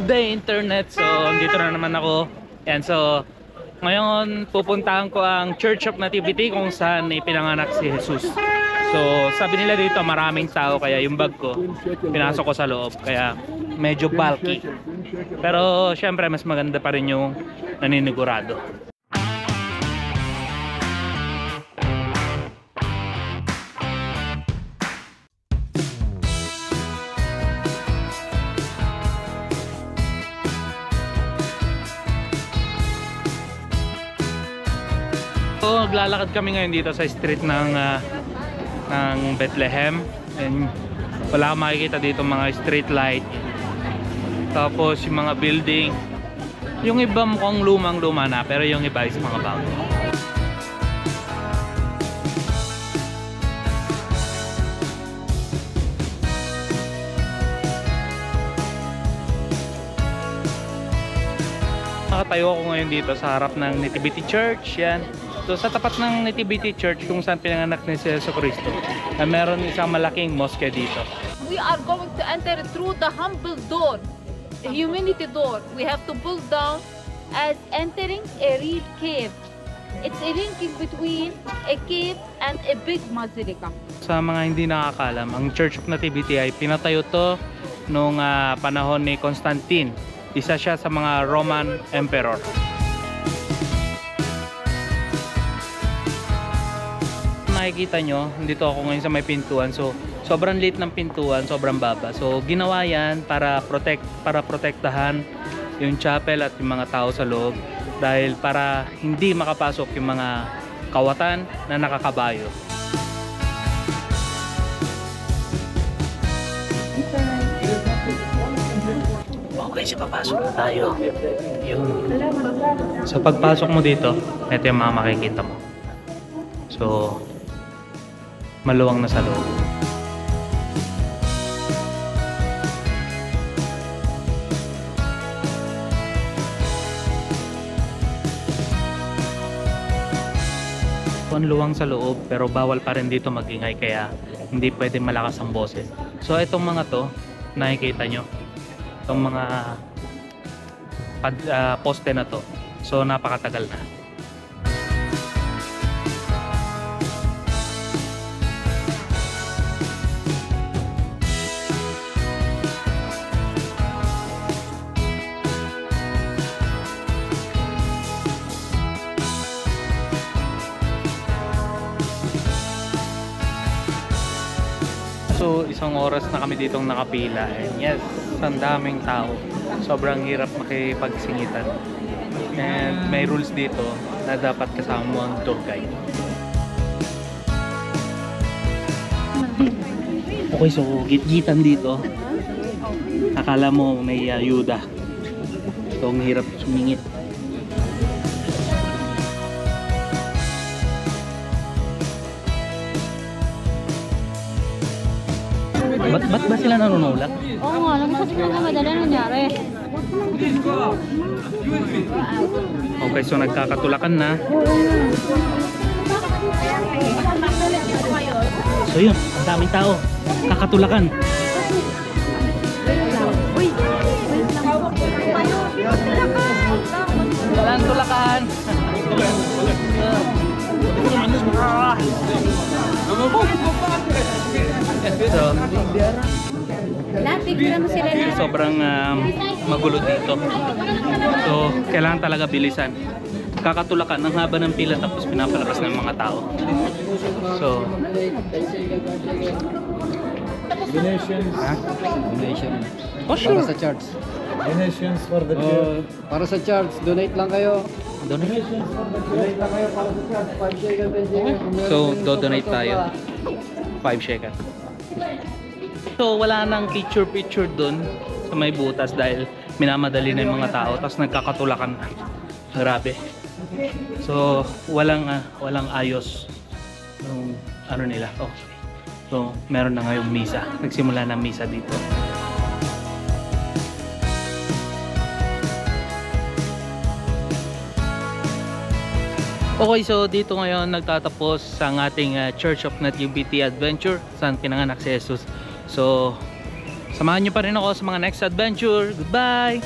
Good day internet. So dito na naman ako. Yan, so ngayon pupuntahan ko ang Church of Nativity kung saan ipinanganak si Jesus. So sabi nila dito maraming tao, kaya yung bag ko pinasok ko sa loob, kaya medyo bulky. Pero syempre mas maganda pa rin yung naninigurado. So, naglalakad kami ngayon dito sa street ng Bethlehem, and wala kang makikita dito mga street light, tapos yung mga building, yung iba mukhang lumang-luma na, pero yung iba is mga bago. Nakatayo ako ngayon dito sa harap ng Nativity Church. Yan. So sa tapat ng Nativity Church kung saan pinanganak ni si Jesucristo, meron isang malaking mosque dito. We are going to enter through the humble door, the humility door. We have to pull down as entering a real cave. It's a linking between a cave and a big basilica. Sa mga hindi nakakalam, ang Church of Nativity ay pinatayo to noong panahon ni Constantine. Isa siya sa mga Roman Emperor. Makikita nyo, dito ako ngayon sa may pintuan. So sobrang liit ng pintuan, sobrang baba. So ginawa yan para protektahan yung chapel at yung mga tao sa loob, dahil para hindi makapasok yung mga kawatan na nakakabayo. Okay, so papasok na tayo. So pagpasok mo dito, ito yung mga makikita mo. So maluwang na sa loob. Ang luwang sa loob, pero bawal pa rin dito magingay, kaya hindi pwede malakas ang boses. So itong mga to, nakikita nyo, itong mga poste na to, so napakatagal na. So isang oras na kami ditong nakapila, and yes, ang daming tao. Sobrang hirap makipagsingitan. And may rules dito na dapat kasama mo ang tour guide. Okay, so gitgitan dito. Akala mo may ayuda. So ang hirap sumingit. Ba't ba sila nanunulak? Oo nga, alam mo kasi madali nangyari. Okay, so nagkakatulakan na. So yun, ang daming tao. Kakatulakan. Walang tulakan. So, sobrang magulo dito. So, kailangan talaga bilisan. Kakatulakan ng haba ng pila, tapos pinapalakas ng mga tao. So, Donations. Donation. oh sure. Para sa church. Donations for the church. Para sa church, donate lang kayo. Donate. Donate lang kayo para sa church. 5 shekel, 10 shekel. So, do-donate tayo. 5 shekel. So, wala nang picture dun sa may butas dahil minamadali na yung mga tao, tapos nagkakatulakan na. Grabe. So, walang ayos yung ano nila. Okay. So, meron na ngayong misa. Nagsimula ng misa dito. Okay, so dito ngayon nagtatapos ang ating Church of Nativity Adventure, saan pinanganak si Jesus. So Samahan nyo pa rin ako sa mga next adventure. Goodbye!